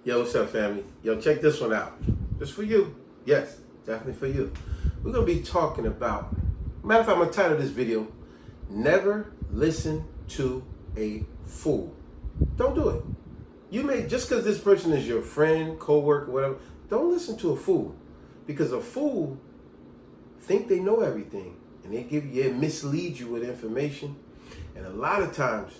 Yo, what's up, family? Yo, check this one out. Just for you. Yes, definitely for you. We're going to be talking about, matter of fact, I'm going to title this video, Never Listen to a Fool. Don't do it. You may, just because this person is your friend, co-worker, whatever, don't listen to a fool. Because a fool think they know everything. And they mislead you with information. And a lot of times,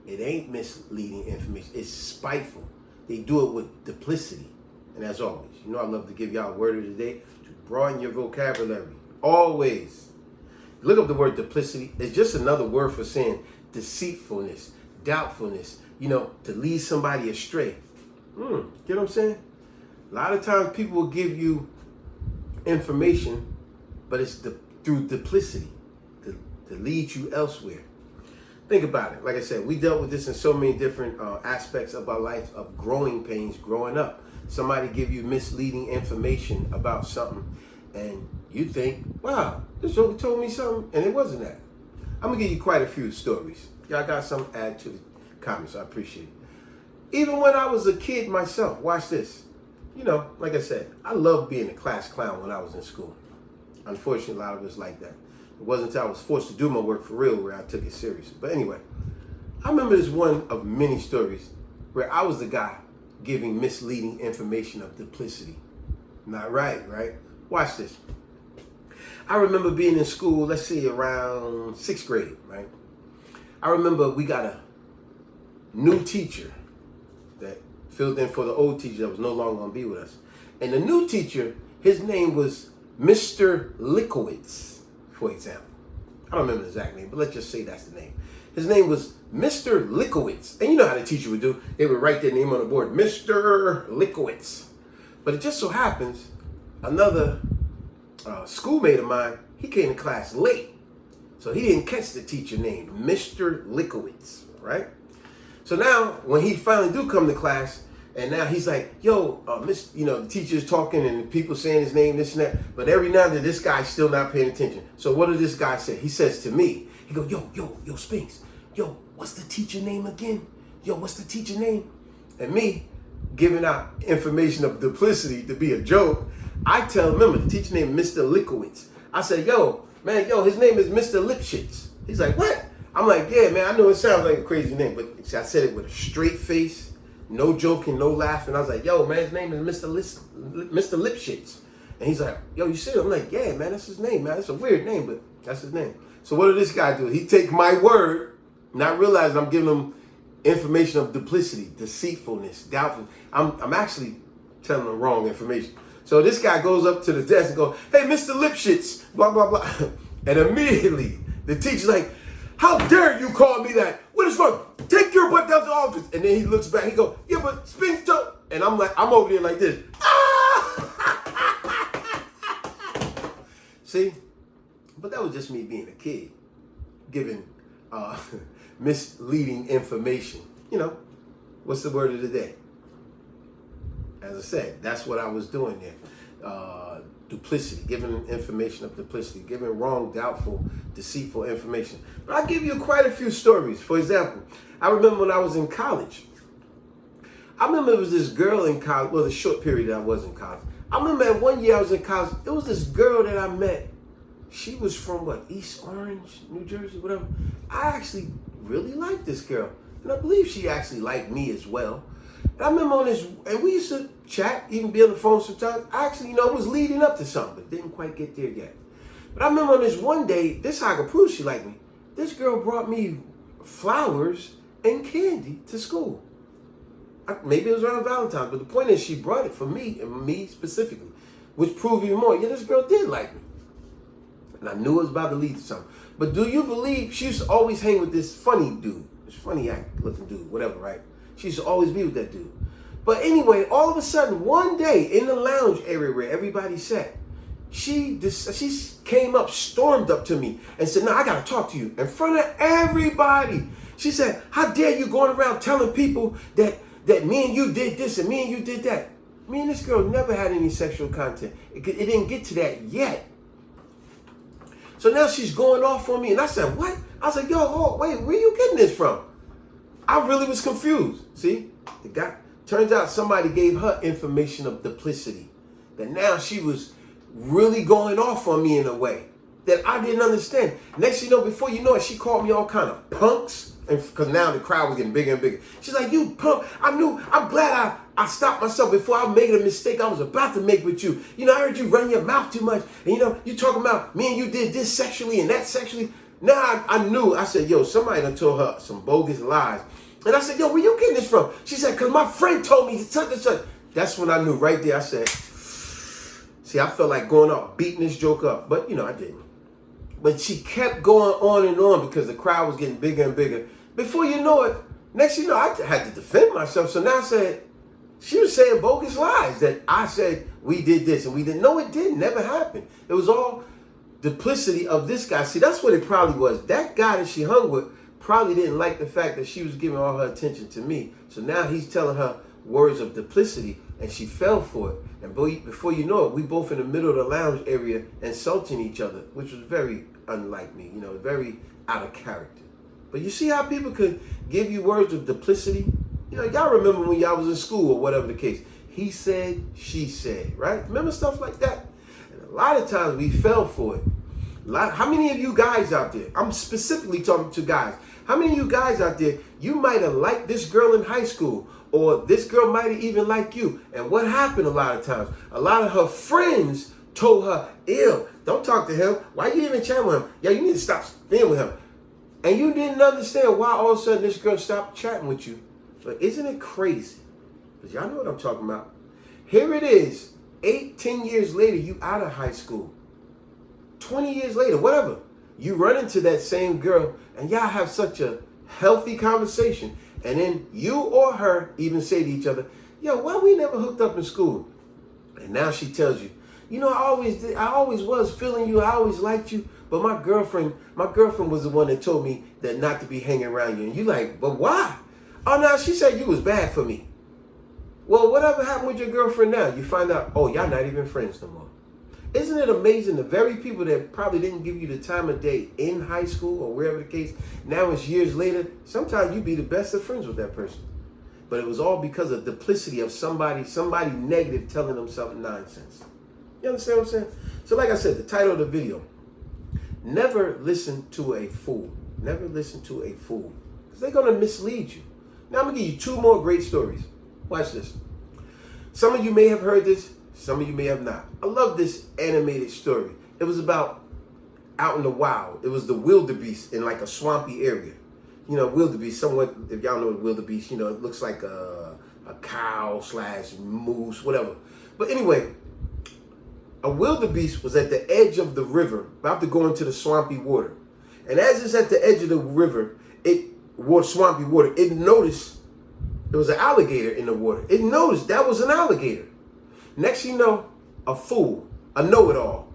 it ain't misleading information. It's spiteful. They do it with duplicity. And as always, you know I love to give y'all a word of the day to broaden your vocabulary. Always. Look up the word duplicity. It's just another word for saying deceitfulness, doubtfulness, to lead somebody astray. You know what I'm saying? A lot of times people will give you information, but it's through duplicity to lead you elsewhere. Think about it. Like I said, we dealt with this in so many different aspects of our life, of growing pains growing up. Somebody give you misleading information about something, and you think, wow, this joker told me something, and it wasn't that. I'm going to give you quite a few stories. Y'all got something to add to the comments. I appreciate it. Even when I was a kid myself, watch this. Like I said, I loved being a class clown when I was in school. Unfortunately, a lot of us like that. It wasn't until I was forced to do my work for real where I took it serious. But anyway, I remember this one of many stories where I was the guy giving misleading information of duplicity. Not right? Watch this. I remember being in school, let's say around 6th grade, right? I remember we got a new teacher that filled in for the old teacher that was no longer going to be with us. And the new teacher, his name was Mr. Lickowitz. For example, I don't remember the exact name, but let's just say that's the name. His name was Mr. Lickowitz. And you know how the teacher would do. They would write their name on the board, Mr. Lickowitz. But it just so happens, another schoolmate of mine, he came to class late. So he didn't catch the teacher named Mr. Lickowitz, right? So now, when he finally do come to class, and now he's like, yo, the teacher's talking and people saying his name, this and that. But every now and then, this guy's still not paying attention. So what did this guy say? He says to me, he goes, yo, Spinks, yo, what's the teacher name again? Yo, what's the teacher name? And me, giving out information of duplicity to be a joke, I tell him, remember, the teacher named Mr. Lickowitz. I said, his name is Mr. Lipschitz. He's like, what? I'm like, yeah, man, I know it sounds like a crazy name, but I said it with a straight face. No joking, no laughing. I was like, yo, man, his name is Mr. Lipschitz. And he's like, yo, you see it? I'm like, yeah, man, that's his name, man. It's a weird name, but that's his name. So what did this guy do? He take my word, not realizing I'm giving him information of duplicity, deceitfulness, doubtful. I'm actually telling him wrong information. So this guy goes up to the desk and goes, hey, Mr. Lipschitz, blah, blah, blah. And immediately the teacher's like, how dare you call me that? What is wrong? Take your butt down to the office. And then he looks back. He goes, yeah, but Spinks don't. And I'm like, I'm over there like this. See? But that was just me being a kid, giving misleading information. What's the word of the day? As I said, that's what I was doing there. Duplicity, giving information of duplicity, giving wrong, doubtful, deceitful information. But I'll give you quite a few stories. For example, I remember when I was in college. I remember it was this girl in college, well, the short period that I was in college. I remember one year I was in college, it was this girl that I met. She was from, East Orange, New Jersey, whatever. I actually really liked this girl. And I believe she actually liked me as well. And I remember on this, and we used to chat, even be on the phone sometimes. Actually, it was leading up to something, but didn't quite get there yet. But I remember on this one day, this is how I could prove she liked me. This girl brought me flowers and candy to school. Maybe it was around Valentine's, but the point is she brought it for me, and me specifically, which proved even more, this girl did like me. And I knew it was about to lead to something. But do you believe, she used to always hang with this funny dude, this funny looking dude, whatever, right? She used to always be with that dude. But anyway, all of a sudden, one day in the lounge area where everybody sat, she came up, stormed up to me and said, no, I got to talk to you in front of everybody. She said, how dare you going around telling people that me and you did this and me and you did that? Me and this girl never had any sexual content. It didn't get to that yet. So now she's going off on me. And I said, what? I was like, yo, wait, where you getting this from? I really was confused. See, the guy Turns out somebody gave her information of duplicity. That now she was really going off on me in a way that I didn't understand. Next you know, before you know it, she called me all kind of punks. And because now the crowd was getting bigger and bigger. She's like, you punk, I'm glad I stopped myself before I made a mistake I was about to make with you. You know, I heard you run your mouth too much. And you know, you talking about me and you did this sexually and that sexually. Now I knew, I said, yo, somebody done told her some bogus lies. And I said, yo, where you getting this from? She said, because my friend told me such and such. That's when I knew right there. I said, see, I felt like going up, beating this joke up. But, you know, I didn't. But she kept going on and on because the crowd was getting bigger and bigger. Before you know it, next you know, I had to defend myself. So now I said, she was saying bogus lies that I said we did this and we didn't. No, it didn't. Never happened. It was all duplicity of this guy. See, that's what it probably was. That guy that she hung with probably didn't like the fact that she was giving all her attention to me. So now he's telling her words of duplicity and she fell for it. And before you know it, we both in the middle of the lounge area insulting each other, which was very unlike me, you know, very out of character. But you see how people could give you words of duplicity? You know, y'all remember when y'all was in school or whatever the case. He said, she said, right? Remember stuff like that? And a lot of times we fell for it. How many of you guys out there, I'm specifically talking to guys, how many of you guys out there, you might have liked this girl in high school, or this girl might have even liked you. And what happened a lot of times? A lot of her friends told her, ew, don't talk to him. Why you even chatting with him? Yeah, you need to stop being with him. And you didn't understand why all of a sudden this girl stopped chatting with you. But isn't it crazy? Because y'all know what I'm talking about. Here it is, 10 years later, you out of high school. 20 years later, whatever. You run into that same girl and y'all have such a healthy conversation. And then you or her even say to each other, yo, why we never hooked up in school? And now she tells you, you know, I always was feeling you. I always liked you. But my girlfriend was the one that told me that not to be hanging around you. And you like, but why? Oh, no, she said you was bad for me. Well, whatever happened with your girlfriend now? You find out, oh, y'all not even friends no more. Isn't it amazing? The very people that probably didn't give you the time of day in high school or wherever the case, now it's years later, sometimes you be the best of friends with that person. But it was all because of duplicity of somebody negative telling them something nonsense. You understand what I'm saying? So like I said, the title of the video, never listen to a fool. Never listen to a fool. Because they're going to mislead you. Now I'm going to give you two more great stories. Watch this. Some of you may have heard this. Some of you may have not. I love this animated story. It was about out in the wild. It was the wildebeest in like a swampy area. You know, wildebeest, somewhat, if y'all know the wildebeest, you know, it looks like a cow / moose, whatever. But anyway, a wildebeest was at the edge of the river, about to go into the swampy water. And as it's at the edge of the river, swampy water, it noticed there was an alligator in the water. It noticed that was an alligator. Next you know, a fool, a know-it-all,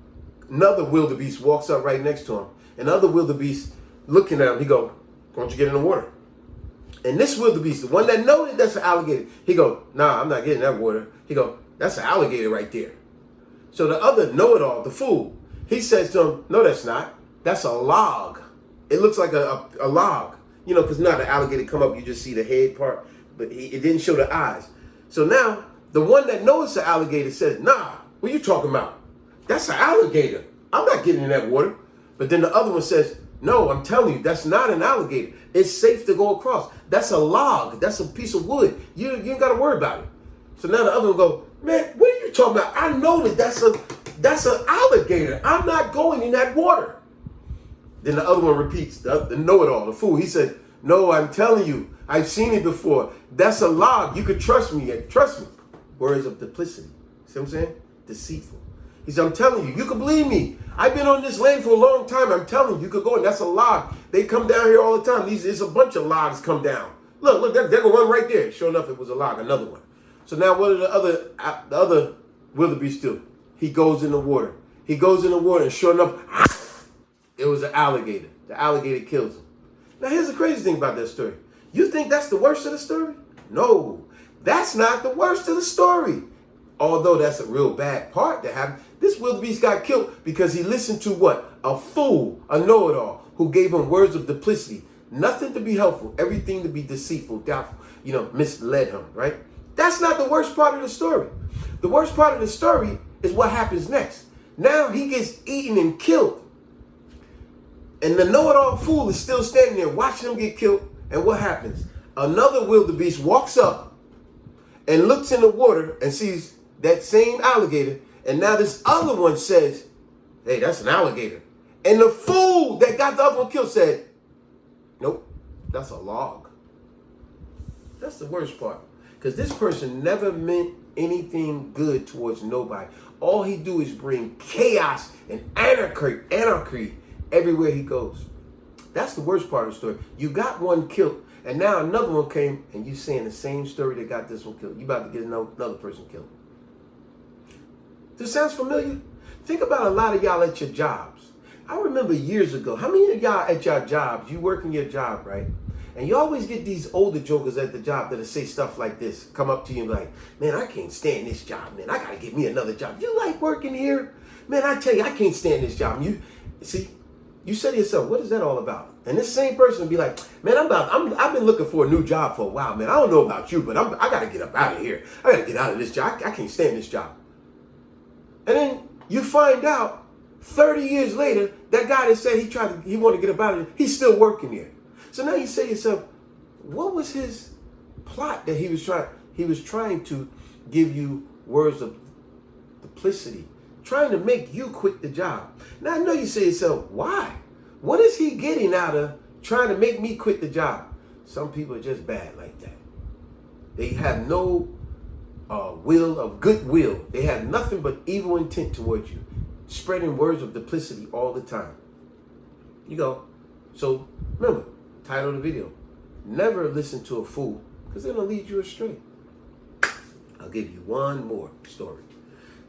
another wildebeest walks up right next to him. Another wildebeest looking at him, he go, why don't you get in the water? And this wildebeest, the one that knows that's an alligator, he go, nah, I'm not getting that water. He go, that's an alligator right there. So the other know-it-all, the fool, he says to him, no, that's not. That's a log. It looks like a log. You know, because now the alligator come up, you just see the head part, but it didn't show the eyes. So now, the one that knows the alligator says, nah, what are you talking about? That's an alligator. I'm not getting in that water. But then the other one says, no, I'm telling you, that's not an alligator. It's safe to go across. That's a log. That's a piece of wood. You ain't got to worry about it. So now the other one go, man, what are you talking about? I know that that's an alligator. I'm not going in that water. Then the other one repeats, the know-it-all, the fool. He said, no, I'm telling you, I've seen it before. That's a log. You could trust me. Trust me. Words of duplicity. See what I'm saying? Deceitful. He said, I'm telling you, you can believe me. I've been on this land for a long time. I'm telling you, you could go, and that's a log. They come down here all the time. There's a bunch of logs come down. Look, they're going to run right there. Sure enough, it was a log, another one. So now what did the other wildebeest do? He goes in the water. He goes in the water, and sure enough, it was an alligator. The alligator kills him. Now, here's the crazy thing about that story. You think that's the worst of the story? No, that's not the worst of the story. Although that's a real bad part to have. This wildebeest got killed because he listened to what? A fool, a know-it-all, who gave him words of duplicity. Nothing to be helpful, everything to be deceitful, doubtful, misled him, right? That's not the worst part of the story. The worst part of the story is what happens next. Now he gets eaten and killed. And the know-it-all fool is still standing there watching him get killed. And what happens? Another wildebeest walks up and looks in the water and sees that same alligator. And now this other one says, hey, that's an alligator. And the fool that got the other one killed said, nope, that's a log. That's the worst part. Because this person never meant anything good towards nobody. All he do is bring chaos and anarchy everywhere he goes. That's the worst part of the story. You got one killed, and now another one came, and you saying the same story that got this one killed. You about to get another person killed. This sounds familiar? Think about a lot of y'all at your jobs. I remember years ago, how many of y'all at your jobs, you work in your job, right? And you always get these older jokers at the job that'll say stuff like this, come up to you and be like, man, I can't stand this job, man. I got to get me another job. You like working here? Man, I tell you, I can't stand this job. And you say to yourself, what is that all about? And this same person will be like, man, I've been looking for a new job for a while, man. I don't know about you, but I got to get up out of here. I got to get out of this job. I can't stand this job. And then you find out 30 years later, that guy that said he wanted to get up out of it, he's still working there. So now you say to yourself, what was his plot that he was trying to give you words of duplicity, trying to make you quit the job. Now I know you say to yourself, why? What is he getting out of trying to make me quit the job? Some people are just bad like that. They have no goodwill. They have nothing but evil intent towards you, spreading words of duplicity all the time. You go. So remember, title of the video, never listen to a fool, because it'll lead you astray. I'll give you one more story.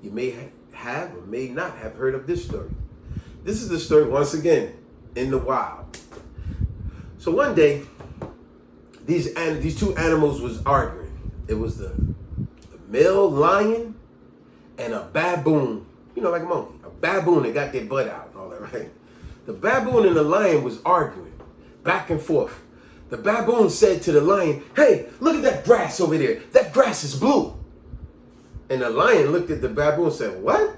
You may have or may not have heard of this story. This is the story, once again, in the wild. So one day, these two animals was arguing. It was the male lion and a baboon, like a monkey. A baboon that got their butt out and all that, right? The baboon and the lion was arguing back and forth. The baboon said to the lion, hey, look at that grass over there. That grass is blue. And the lion looked at the baboon and said, what?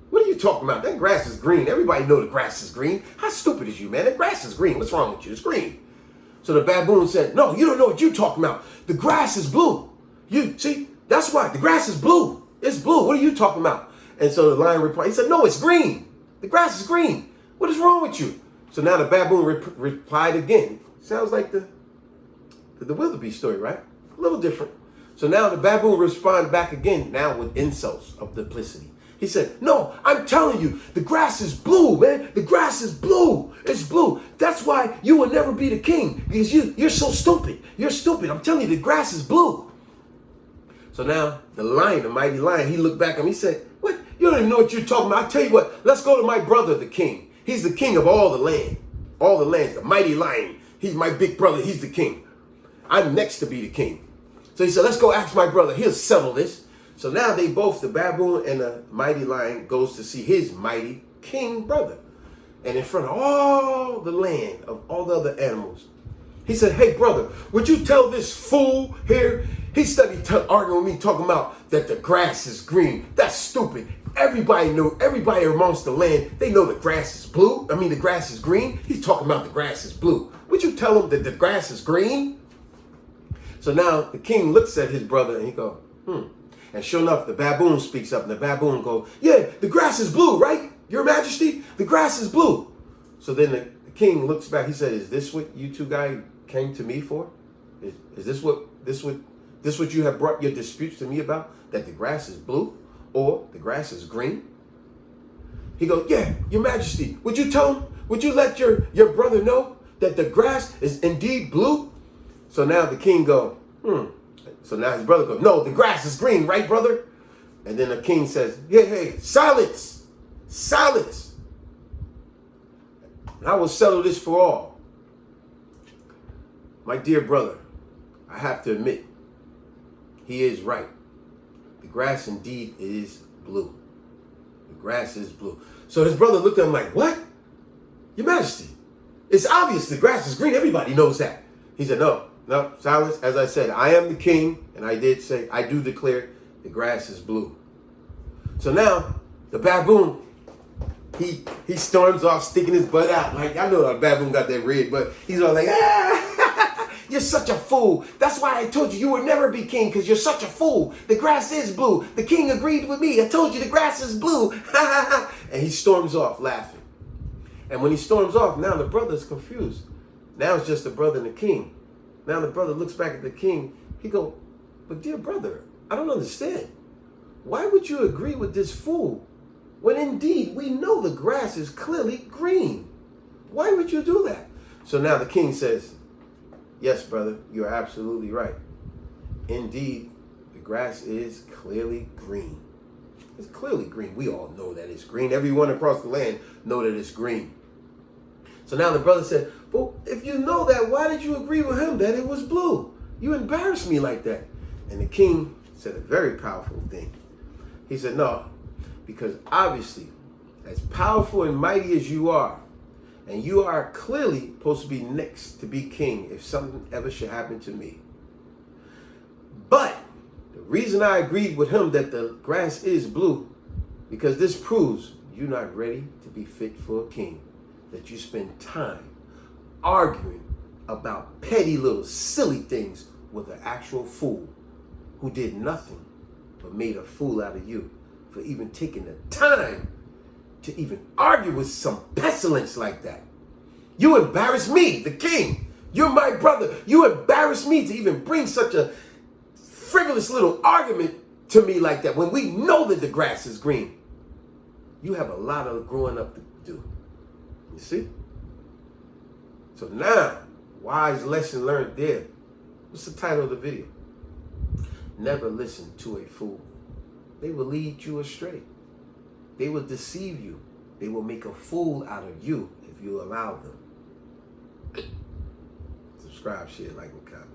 What are you talking about? That grass is green. Everybody know the grass is green. How stupid is you, man? The grass is green. What's wrong with you? It's green. So the baboon said, no, you don't know what you're talking about. The grass is blue. You see, that's why the grass is blue. It's blue. What are you talking about? And so the lion replied, he said, no, it's green. The grass is green. What is wrong with you? So now the baboon replied again. Sounds like the wildebeest story, right? A little different. So now the baboon responded back again, now with insults of duplicity. He said, no, I'm telling you, the grass is blue, man. The grass is blue. It's blue. That's why you will never be the king, because you're so stupid. You're stupid. I'm telling you, the grass is blue. So now the lion, the mighty lion, he looked back at him. He said, what? You don't even know what you're talking about. I'll tell you what, let's go to my brother, the king. He's the king of all the land, the mighty lion. He's my big brother. He's the king. I'm next to be the king. So he said, let's go ask my brother. He'll settle this. So now they both, the baboon and the mighty lion, goes to see his mighty king brother. And in front of all the land of all the other animals, he said, hey, brother, would you tell this fool here? He started arguing with me, talking about that the grass is green. That's stupid. Everybody amongst the land, they know the grass is blue. I mean, the grass is green. He's talking about the grass is blue. Would you tell him that the grass is green? So now the king looks at his brother and he goes, And sure enough, the baboon speaks up, and the baboon goes, yeah, the grass is blue, right? Your Majesty, the grass is blue. So then the king looks back. He said, is this what you two guys came to me for? Is this what you have brought your disputes to me about? That the grass is blue or the grass is green? He goes, yeah, Your Majesty, would you tell him? Would you let your brother know that the grass is indeed blue? So now the king goes, So now his brother goes, no, the grass is green, right, brother? And then the king says, hey, silence, silence. I will settle this for all. My dear brother, I have to admit, he is right. The grass indeed is blue. The grass is blue. So his brother looked at him like, what? Your Majesty, it's obvious the grass is green. Everybody knows that. He said, no, No, silence. As I said, I am the king, and I did say, I do declare the grass is blue. So now, the baboon, he storms off, sticking his butt out. Like, I know a baboon got that red, but he's all like, ah, you're such a fool. That's why I told you you would never be king, because you're such a fool. The grass is blue. The king agreed with me. I told you the grass is blue. And he storms off laughing. And when he storms off, now the brother's confused. Now it's just the brother and the king. Now the brother looks back at the king. He go, but dear brother, I don't understand. Why would you agree with this fool when indeed we know the grass is clearly green? Why would you do that? So now the king says, yes, brother, you're absolutely right. Indeed, the grass is clearly green. It's clearly green. We all know that it's green. Everyone across the land know that it's green. So now the brother said, well, if you know that, why did you agree with him that it was blue? You embarrassed me like that. And the king said a very powerful thing. He said, no, because obviously, as powerful and mighty as you are, and you are clearly supposed to be next to be king if something ever should happen to me. But the reason I agreed with him that the grass is blue, because this proves you're not ready to be fit for a king. That you spend time arguing about petty little silly things with an actual fool who did nothing but made a fool out of you for even taking the time to even argue with some pestilence like that. You embarrass me, the king. You're my brother. You embarrass me to even bring such a frivolous little argument to me like that when we know that the grass is green. You have a lot of growing up to do. You see? So now, wise lesson learned there. What's the title of the video? Never listen to a fool. They will lead you astray. They will deceive you. They will make a fool out of you if you allow them. Subscribe, share, like, and comment.